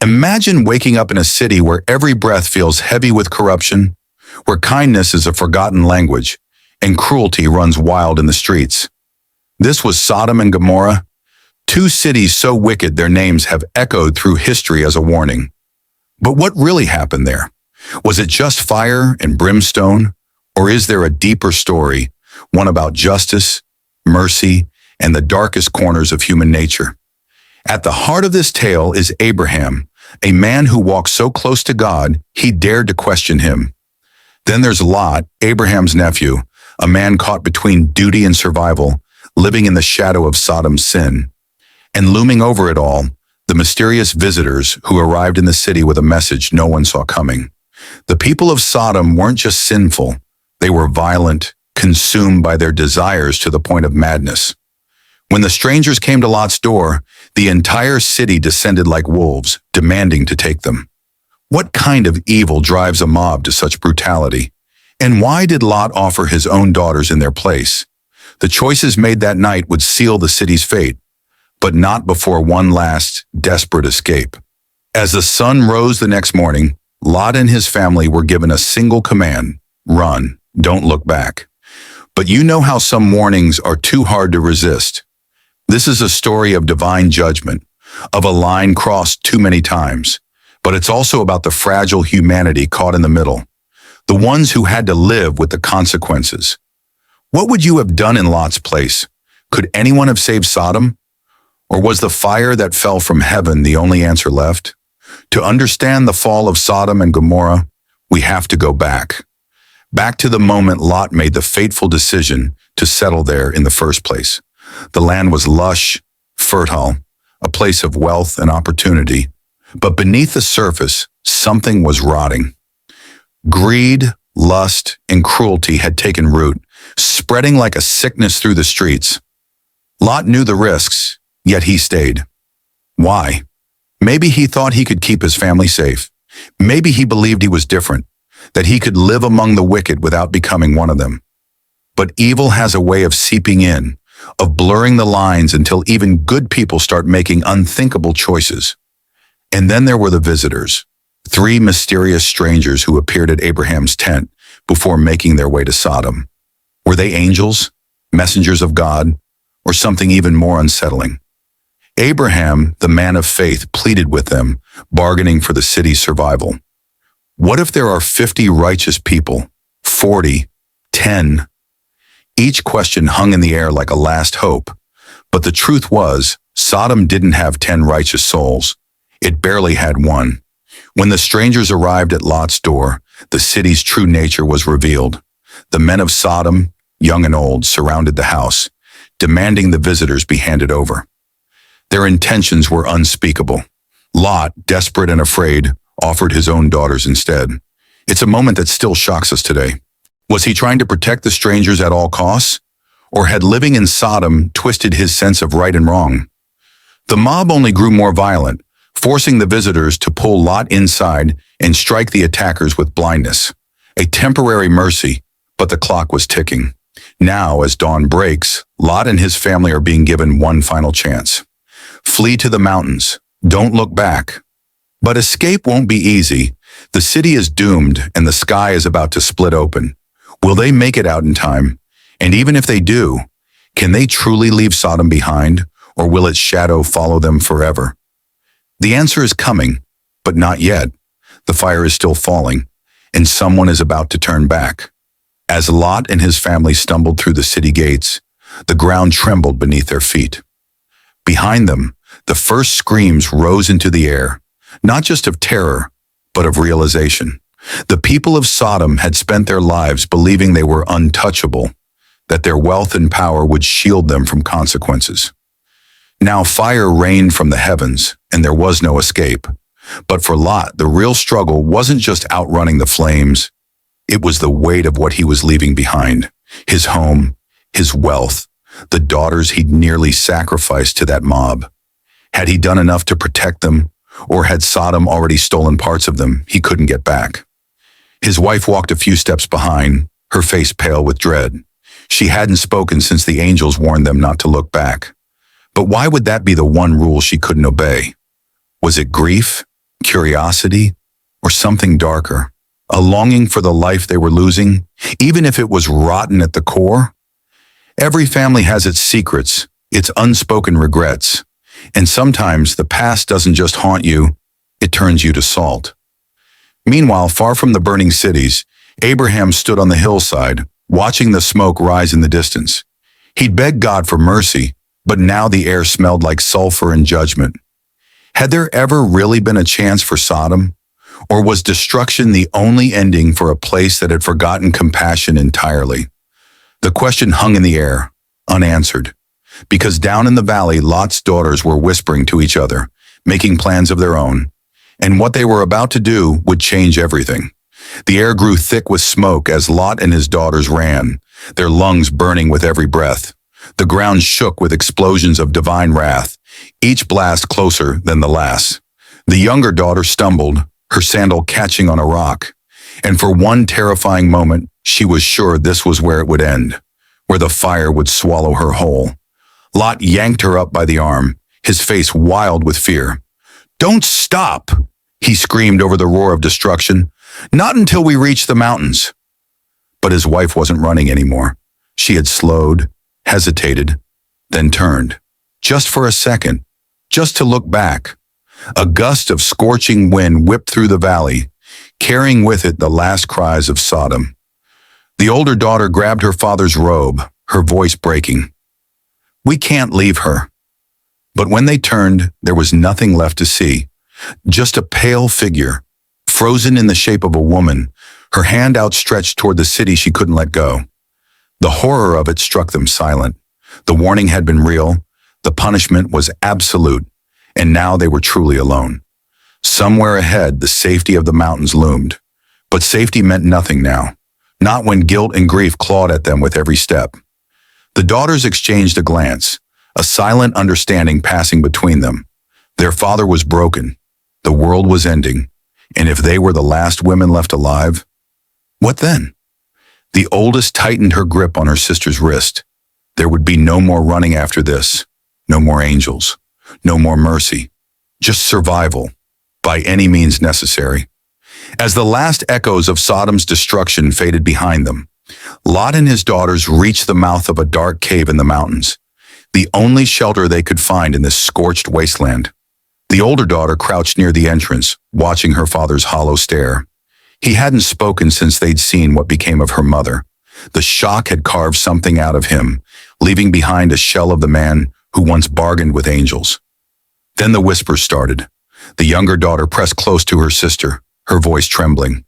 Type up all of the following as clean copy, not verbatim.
Imagine waking up in a city where every breath feels heavy with corruption, where kindness is a forgotten language, and cruelty runs wild in the streets. This was Sodom and Gomorrah, two cities so wicked their names have echoed through history as a warning. But what really happened there? Was it just fire and brimstone, or is there a deeper story, one about justice, mercy, and the darkest corners of human nature? At the heart of this tale is Abraham, a man who walked so close to God, he dared to question him. Then there's Lot, Abraham's nephew, a man caught between duty and survival, living in the shadow of Sodom's sin. And looming over it all, the mysterious visitors who arrived in the city with a message no one saw coming. The people of Sodom weren't just sinful, they were violent, consumed by their desires to the point of madness. When the strangers came to Lot's door, the entire city descended like wolves, demanding to take them. What kind of evil drives a mob to such brutality? And why did Lot offer his own daughters in their place? The choices made that night would seal the city's fate, but not before one last, desperate escape. As the sun rose the next morning, Lot and his family were given a single command: run, don't look back. But you know how some warnings are too hard to resist. This is a story of divine judgment, of a line crossed too many times, but it's also about the fragile humanity caught in the middle, the ones who had to live with the consequences. What would you have done in Lot's place? Could anyone have saved Sodom? Or was the fire that fell from heaven the only answer left? To understand the fall of Sodom and Gomorrah, we have to go back. Back to the moment Lot made the fateful decision to settle there in the first place. The land was lush, fertile, a place of wealth and opportunity. But beneath the surface, something was rotting. Greed, lust, and cruelty had taken root, spreading like a sickness through the streets. Lot knew the risks, yet he stayed. Why? Maybe he thought he could keep his family safe. Maybe he believed he was different, that he could live among the wicked without becoming one of them. But evil has a way of seeping in, of blurring the lines until even good people start making unthinkable choices. And then there were the visitors, three mysterious strangers who appeared at Abraham's tent before making their way to Sodom. Were they angels, messengers of God, or something even more unsettling? Abraham, the man of faith, pleaded with them, bargaining for the city's survival. What if there are 50 righteous people, 40, 10? Each question hung in the air like a last hope. But the truth was, Sodom didn't have 10 righteous souls. It barely had one. When the strangers arrived at Lot's door, the city's true nature was revealed. The men of Sodom, young and old, surrounded the house, demanding the visitors be handed over. Their intentions were unspeakable. Lot, desperate and afraid, offered his own daughters instead. It's a moment that still shocks us today. Was he trying to protect the strangers at all costs? Or had living in Sodom twisted his sense of right and wrong? The mob only grew more violent, forcing the visitors to pull Lot inside and strike the attackers with blindness. A temporary mercy, but the clock was ticking. Now, as dawn breaks, Lot and his family are being given one final chance. Flee to the mountains. Don't look back. But escape won't be easy. The city is doomed and the sky is about to split open. Will they make it out in time? And even if they do, can they truly leave Sodom behind, or will its shadow follow them forever? The answer is coming, but not yet. The fire is still falling, and someone is about to turn back. As Lot and his family stumbled through the city gates, the ground trembled beneath their feet. Behind them, the first screams rose into the air, not just of terror, but of realization. The people of Sodom had spent their lives believing they were untouchable, that their wealth and power would shield them from consequences. Now fire rained from the heavens, and there was no escape. But for Lot, the real struggle wasn't just outrunning the flames. It was the weight of what he was leaving behind. His home, his wealth, the daughters he'd nearly sacrificed to that mob. Had he done enough to protect them, or had Sodom already stolen parts of them he couldn't get back? His wife walked a few steps behind, her face pale with dread. She hadn't spoken since the angels warned them not to look back. But why would that be the one rule she couldn't obey? Was it grief? curiosity, or something darker? A longing for the life they were losing, even if it was rotten at the core? Every family has its secrets, its unspoken regrets, and sometimes the past doesn't just haunt you, it turns you to salt. Meanwhile, far from the burning cities, Abraham stood on the hillside, watching the smoke rise in the distance. He'd begged God for mercy, but now the air smelled like sulfur and judgment. Had there ever really been a chance for Sodom? Or was destruction the only ending for a place that had forgotten compassion entirely? The question hung in the air, unanswered, because down in the valley, Lot's daughters were whispering to each other, making plans of their own, and what they were about to do would change everything. The air grew thick with smoke as Lot and his daughters ran, their lungs burning with every breath. The ground shook with explosions of divine wrath, each blast closer than the last. The younger daughter stumbled, her sandal catching on a rock, and for one terrifying moment, she was sure this was where it would end, where the fire would swallow her whole. Lot yanked her up by the arm, his face wild with fear. "Don't stop!" he screamed over the roar of destruction. "Not until we reach the mountains." But his wife wasn't running anymore. She had slowed, hesitated, then turned. Just for a second, just to look back. A gust of scorching wind whipped through the valley, carrying with it the last cries of Sodom. The older daughter grabbed her father's robe, her voice breaking. "We can't leave her." But when they turned, there was nothing left to see. Just a pale figure, frozen in the shape of a woman, her hand outstretched toward the city she couldn't let go. The horror of it struck them silent. The warning had been real, the punishment was absolute, and now they were truly alone. Somewhere ahead, the safety of the mountains loomed. But safety meant nothing now, not when guilt and grief clawed at them with every step. The daughters exchanged a glance, a silent understanding passing between them. Their father was broken, the world was ending, and if they were the last women left alive, what then? The oldest tightened her grip on her sister's wrist. There would be no more running after this, no more angels, no more mercy, just survival, by any means necessary. As the last echoes of Sodom's destruction faded behind them, Lot and his daughters reached the mouth of a dark cave in the mountains, the only shelter they could find in this scorched wasteland. The older daughter crouched near the entrance, watching her father's hollow stare. He hadn't spoken since they'd seen what became of her mother. The shock had carved something out of him, leaving behind a shell of the man who once bargained with angels. Then the whispers started. The younger daughter pressed close to her sister, her voice trembling.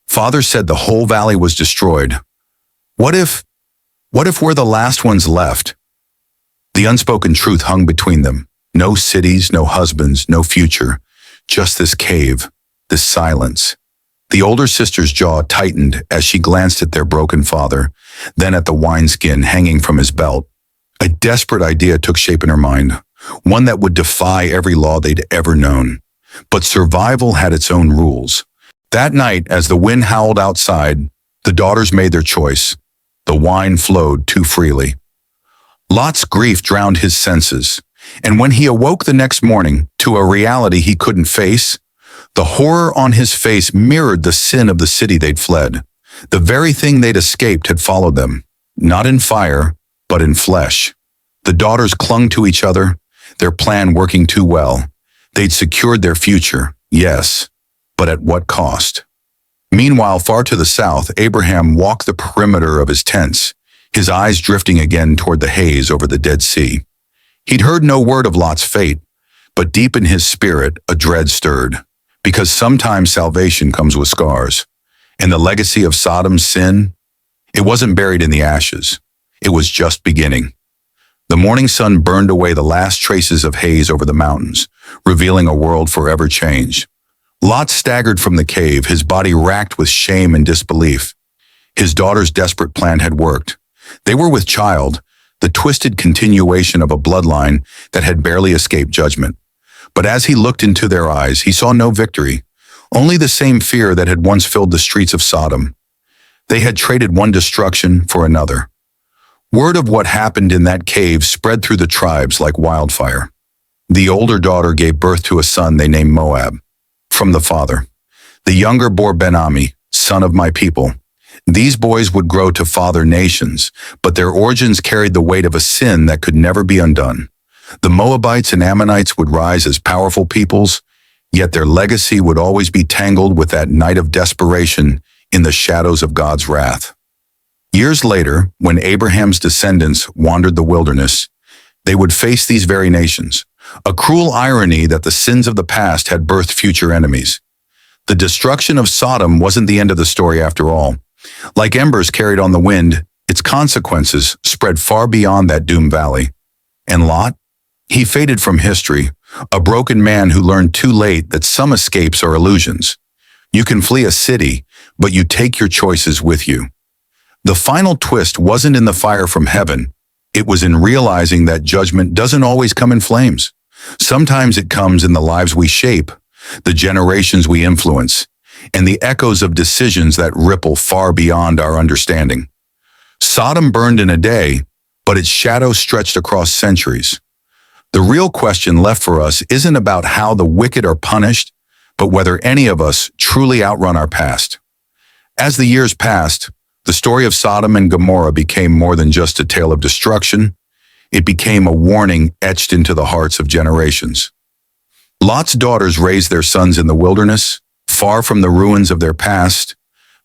"Father said the whole valley was destroyed. What if we're the last ones left?" The unspoken truth hung between them. No cities, no husbands, no future. Just this cave, this silence. The older sister's jaw tightened as she glanced at their broken father, then at the wineskin hanging from his belt. A desperate idea took shape in her mind, one that would defy every law they'd ever known. But survival had its own rules. That night, as the wind howled outside, the daughters made their choice. The wine flowed too freely. Lot's grief drowned his senses, and when he awoke the next morning to a reality he couldn't face, the horror on his face mirrored the sin of the city they'd fled. The very thing they'd escaped had followed them, not in fire, but in flesh. The daughters clung to each other, their plan working too well. They'd secured their future, yes, but at what cost? Meanwhile, far to the south, Abraham walked the perimeter of his tents, his eyes drifting again toward the haze over the Dead Sea. He'd heard no word of Lot's fate, but deep in his spirit, a dread stirred. Because sometimes salvation comes with scars, and the legacy of Sodom's sin, it wasn't buried in the ashes. It was just beginning. The morning sun burned away the last traces of haze over the mountains, revealing a world forever changed. Lot staggered from the cave, his body racked with shame and disbelief. His daughter's desperate plan had worked. They were with child, the twisted continuation of a bloodline that had barely escaped judgment. But as he looked into their eyes, he saw no victory, only the same fear that had once filled the streets of Sodom. They had traded one destruction for another. Word of what happened in that cave spread through the tribes like wildfire. The older daughter gave birth to a son they named Moab. from the father. The younger bore Ben-Ami, son of my people. These boys would grow to father nations, but their origins carried the weight of a sin that could never be undone. The Moabites and Ammonites would rise as powerful peoples, yet their legacy would always be tangled with that night of desperation in the shadows of God's wrath. Years later, when Abraham's descendants wandered the wilderness, they would face these very nations, a cruel irony that the sins of the past had birthed future enemies. The destruction of Sodom wasn't the end of the story after all. Like embers carried on the wind, its consequences spread far beyond that doomed valley. And Lot? He faded from history, a broken man who learned too late that some escapes are illusions. You can flee a city, but you take your choices with you. The final twist wasn't in the fire from heaven. It was in realizing that judgment doesn't always come in flames. Sometimes it comes in the lives we shape, the generations we influence, and the echoes of decisions that ripple far beyond our understanding. Sodom burned in a day, but its shadow stretched across centuries. The real question left for us isn't about how the wicked are punished, but whether any of us truly outrun our past. As the years passed, the story of Sodom and Gomorrah became more than just a tale of destruction. It became a warning etched into the hearts of generations. Lot's daughters raised their sons in the wilderness, far from the ruins of their past,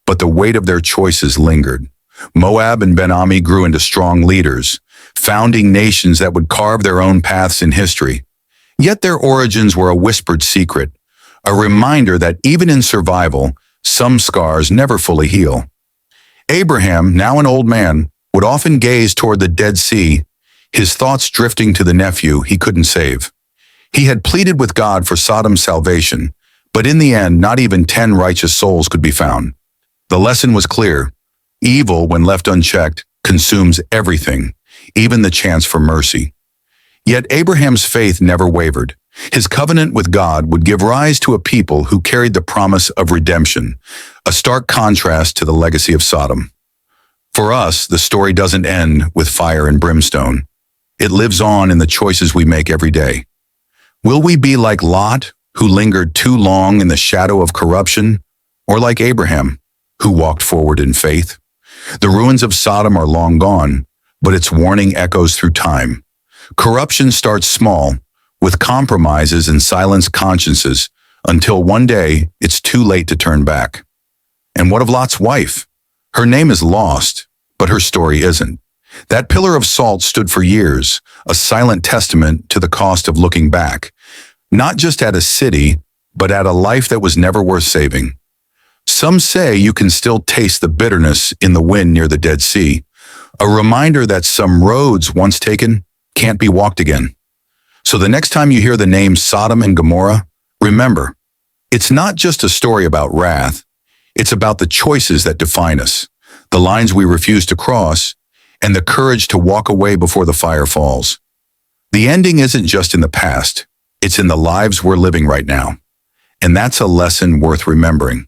but the weight of their choices lingered. Moab and Ben-Ami grew into strong leaders, founding nations that would carve their own paths in history. Yet their origins were a whispered secret, a reminder that even in survival, some scars never fully heal. Abraham, now an old man, would often gaze toward the Dead Sea, his thoughts drifting to the nephew he couldn't save. He had pleaded with God for Sodom's salvation, but in the end, not even 10 righteous souls could be found. The lesson was clear. Evil, when left unchecked, consumes everything, even the chance for mercy. Yet Abraham's faith never wavered. His covenant with God would give rise to a people who carried the promise of redemption, a stark contrast to the legacy of Sodom. For us, the story doesn't end with fire and brimstone. It lives on in the choices we make every day. Will we be like Lot, who lingered too long in the shadow of corruption, or like Abraham, who walked forward in faith? The ruins of Sodom are long gone, but its warning echoes through time. Corruption starts small, with compromises and silenced consciences, until one day it's too late to turn back. And what of Lot's wife? Her name is lost, but her story isn't. That pillar of salt stood for years, a silent testament to the cost of looking back, not just at a city, but at a life that was never worth saving. Some say you can still taste the bitterness in the wind near the Dead Sea, a reminder that some roads once taken can't be walked again. So the next time you hear the name Sodom and Gomorrah, remember, it's not just a story about wrath. It's about the choices that define us, the lines we refuse to cross, and the courage to walk away before the fire falls. The ending isn't just in the past, it's in the lives we're living right now. And that's a lesson worth remembering.